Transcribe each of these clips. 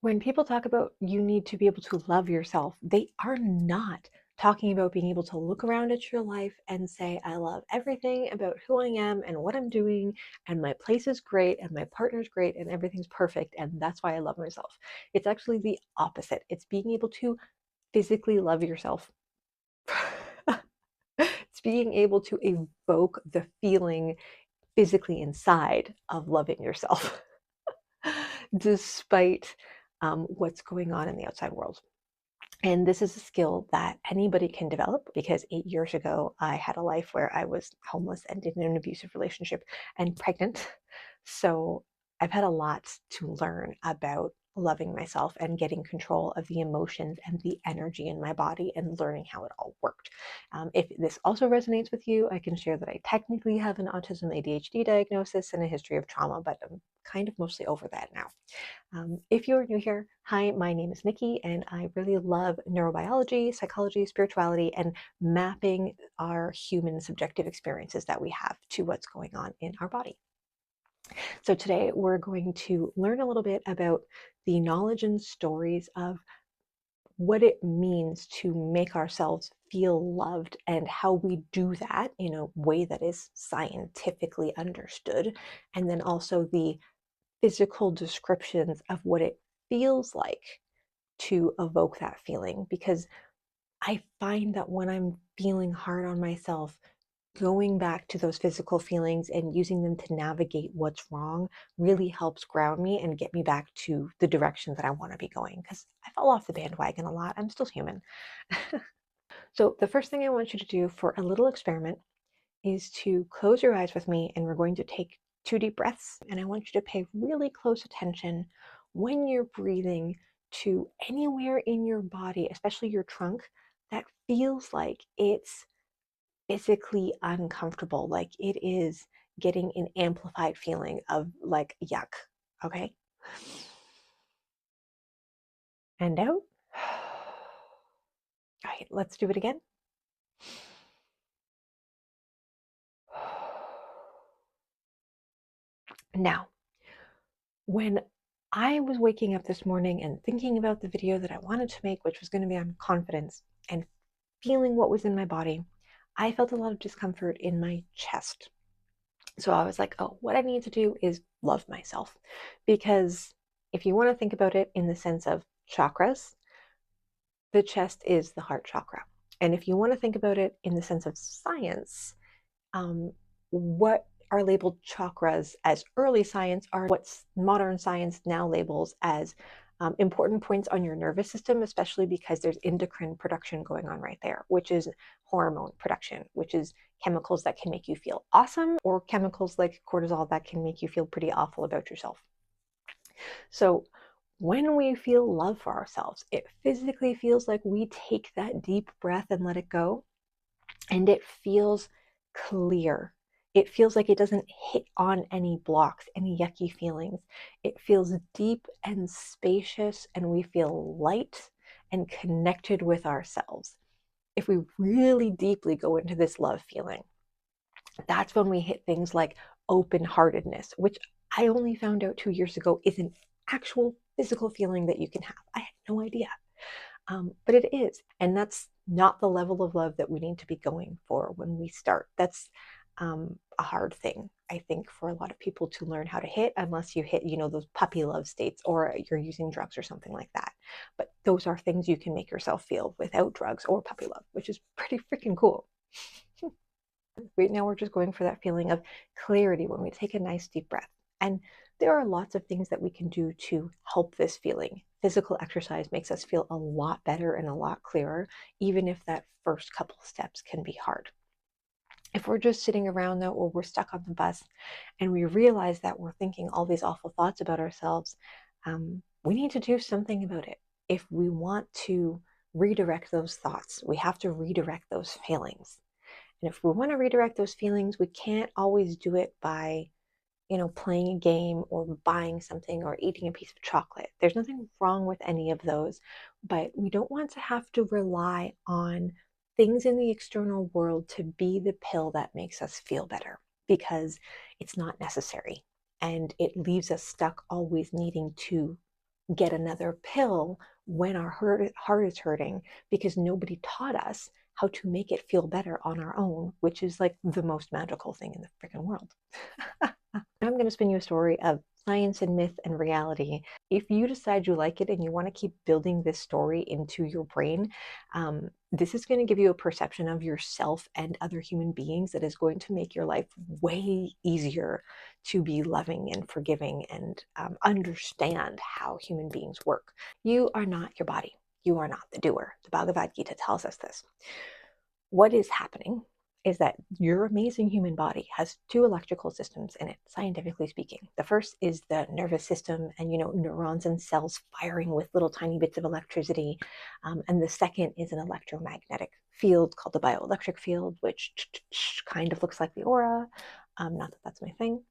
When people talk about you need to be able to love yourself, they are not talking about being able to look around at your life and say, I love everything about who I am and what I'm doing, and my place is great, and my partner's great, and everything's perfect, and that's why I love myself. It's actually the opposite. It's being able to physically love yourself. It's being able to evoke the feeling physically inside of loving yourself, despite what's going on in the outside world. And this is a skill that anybody can develop because 8 years ago, I had a life where I was homeless and in an abusive relationship and pregnant. So I've had a lot to learn about loving myself and getting control of the emotions and the energy in my body and learning how it all worked. If this also resonates with you, I can share that I technically have an autism ADHD diagnosis and a history of trauma, but I'm kind of mostly over that now. If you're new here, hi, my name is Nikki, and I really love neurobiology, psychology, spirituality, and mapping our human subjective experiences that we have to what's going on in our body. So today we're going to learn a little bit about the knowledge and stories of what it means to make ourselves feel loved and how we do that in a way that is scientifically understood, and then also the physical descriptions of what it feels like to evoke that feeling. Because I find that when I'm feeling hard on myself, going back to those physical feelings and using them to navigate what's wrong really helps ground me and get me back to the direction that I want to be going. Because I fell off the bandwagon a lot. I'm still human. So, the first thing I want you to do for a little experiment is to close your eyes with me, and we're going to take 2 deep breaths. And I want you to pay really close attention when you're breathing to anywhere in your body, especially your trunk, that feels like it's physically uncomfortable, like it is getting an amplified feeling of like yuck. Okay. And out. All right, let's do it again. Now, when I was waking up this morning and thinking about the video that I wanted to make, which was going to be on confidence, and feeling what was in my body, I felt a lot of discomfort in my chest. So I was like, oh, what I need to do is love myself. Because if you want to think about it in the sense of chakras, the chest is the heart chakra. And if you want to think about it in the sense of science, what are labeled chakras as early science are what's modern science now labels as important points on your nervous system, especially because there's endocrine production going on right there, which is hormone production, which is chemicals that can make you feel awesome, or chemicals like cortisol that can make you feel pretty awful about yourself. So when we feel love for ourselves, it physically feels like we take that deep breath and let it go, and it feels clear. It feels like it doesn't hit on any blocks, any yucky feelings. It feels deep and spacious, and we feel light and connected with ourselves. If we really deeply go into this love feeling, that's when we hit things like open-heartedness, which I only found out 2 years ago is an actual physical feeling that you can have. I had no idea. But it is. And that's not the level of love that we need to be going for when we start. That's a hard thing, I think, for a lot of people to learn how to hit, unless you hit, those puppy love states or you're using drugs or something like that. But those are things you can make yourself feel without drugs or puppy love, which is pretty freaking cool. Right now, we're just going for that feeling of clarity when we take a nice deep breath. And there are lots of things that we can do to help this feeling. Physical exercise makes us feel a lot better and a lot clearer, even if that first couple steps can be hard. If we're just sitting around though, or we're stuck on the bus and we realize that we're thinking all these awful thoughts about ourselves, we need to do something about it. If we want to redirect those thoughts, we have to redirect those feelings. And if we want to redirect those feelings, we can't always do it by, playing a game or buying something or eating a piece of chocolate. There's nothing wrong with any of those, but we don't want to have to rely on things in the external world to be the pill that makes us feel better, because it's not necessary. And it leaves us stuck always needing to get another pill when our heart is hurting because nobody taught us how to make it feel better on our own, which is like the most magical thing in the freaking world. I'm going to spin you a story of science and myth and reality. If you decide you like it and you want to keep building this story into your brain, this is going to give you a perception of yourself and other human beings that is going to make your life way easier to be loving and forgiving and understand how human beings work. You are not your body. You are not the doer. The Bhagavad Gita tells us this. What is happening is that your amazing human body has two electrical systems in it, scientifically speaking. The first is the nervous system and, neurons and cells firing with little tiny bits of electricity. And the second is an electromagnetic field called the bioelectric field, which kind of looks like the aura. Not that that's my thing,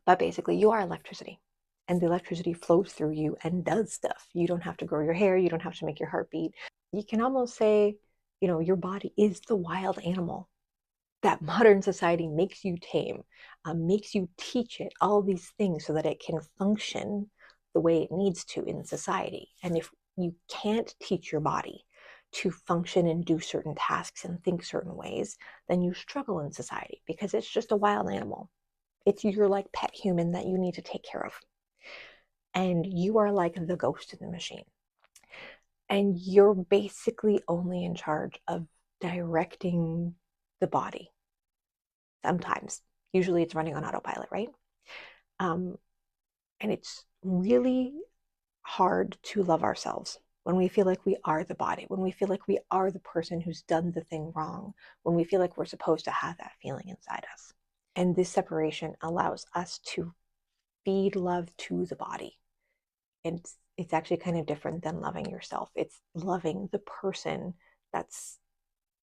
but basically you are electricity. And the electricity flows through you and does stuff. You don't have to grow your hair. You don't have to make your heart beat. You can almost say, your body is the wild animal that modern society makes you tame, makes you teach it all these things so that it can function the way it needs to in society. And if you can't teach your body to function and do certain tasks and think certain ways, then you struggle in society because it's just a wild animal. It's your like pet human that you need to take care of. And you are like the ghost in the machine. And you're basically only in charge of directing the body. Sometimes, usually it's running on autopilot, right? And it's really hard to love ourselves when we feel like we are the body, when we feel like we are the person who's done the thing wrong, when we feel like we're supposed to have that feeling inside us. And this separation allows us to feed love to the body. And it's actually kind of different than loving yourself. It's loving the person that's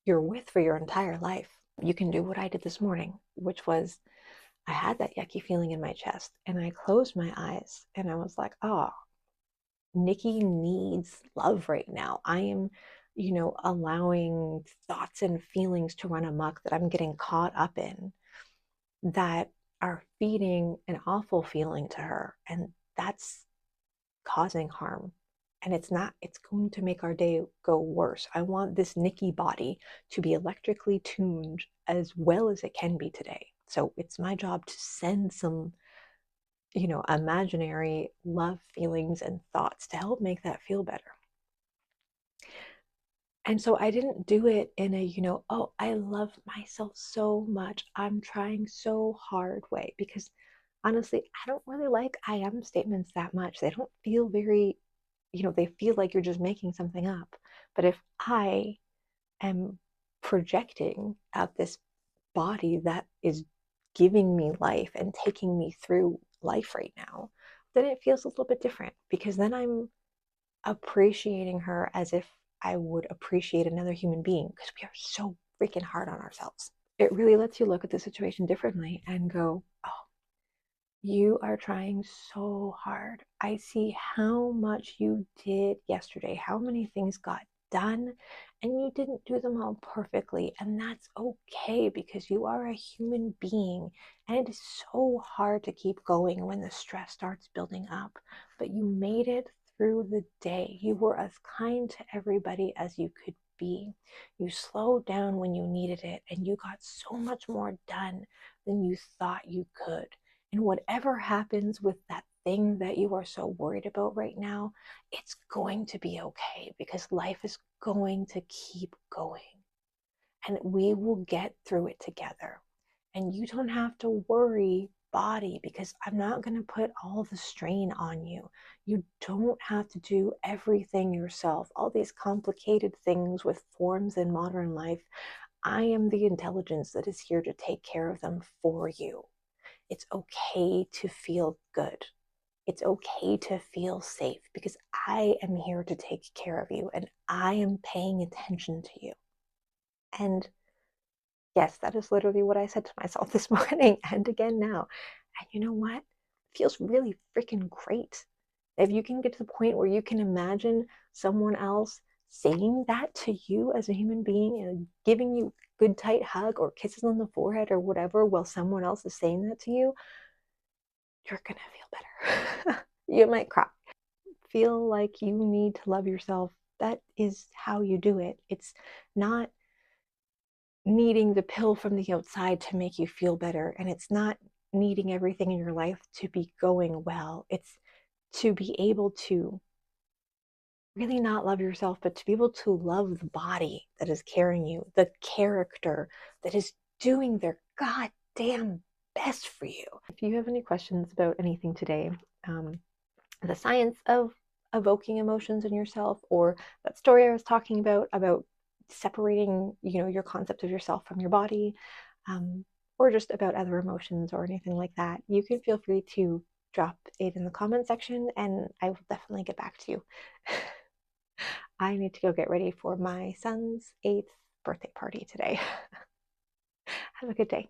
you're with for your entire life. You can do what I did this morning, which was I had that yucky feeling in my chest and I closed my eyes and I was like, oh, Nikki needs love right now. I am, allowing thoughts and feelings to run amok that I'm getting caught up in that are feeding an awful feeling to her. And that's causing harm. And it's going to make our day go worse. I want this Nikki body to be electrically tuned as well as it can be today. So it's my job to send some, imaginary love feelings and thoughts to help make that feel better. And so I didn't do it in a, oh, I love myself so much, I'm trying so hard way, because honestly, I don't really like I am statements that much. They don't feel very, they feel like you're just making something up. But if I am projecting at this body that is giving me life and taking me through life right now, then it feels a little bit different because then I'm appreciating her as if I would appreciate another human being because we are so freaking hard on ourselves. It really lets you look at the situation differently and go, oh, you are trying so hard. I see how much you did yesterday, how many things got done, and you didn't do them all perfectly. And that's okay because you are a human being. And it is so hard to keep going when the stress starts building up. But you made it through the day. You were as kind to everybody as you could be. You slowed down when you needed it, and you got so much more done than you thought you could. And whatever happens with that thing that you are so worried about right now, it's going to be okay because life is going to keep going and we will get through it together. And you don't have to worry, body, because I'm not going to put all the strain on you. You don't have to do everything yourself, all these complicated things with forms in modern life. I am the intelligence that is here to take care of them for you. It's okay to feel good. It's okay to feel safe because I am here to take care of you and I am paying attention to you. And yes, that is literally what I said to myself this morning and again now. And you know what? It feels really freaking great. If you can get to the point where you can imagine someone else saying that to you as a human being and giving you a good tight hug or kisses on the forehead or whatever while someone else is saying that to you, you're gonna feel better. You might cry, feel like you need to love yourself, that is how you do it. It's not needing the pill from the outside to make you feel better, and it's not needing everything in your life to be going well. It's to be able to really not love yourself, but to be able to love the body that is carrying you, the character that is doing their goddamn best for you. If you have any questions about anything today, the science of evoking emotions in yourself, or that story I was talking about separating, your concept of yourself from your body, or just about other emotions or anything like that, you can feel free to drop it in the comment section and I will definitely get back to you. I need to go get ready for my son's 8th birthday party today. Have a good day.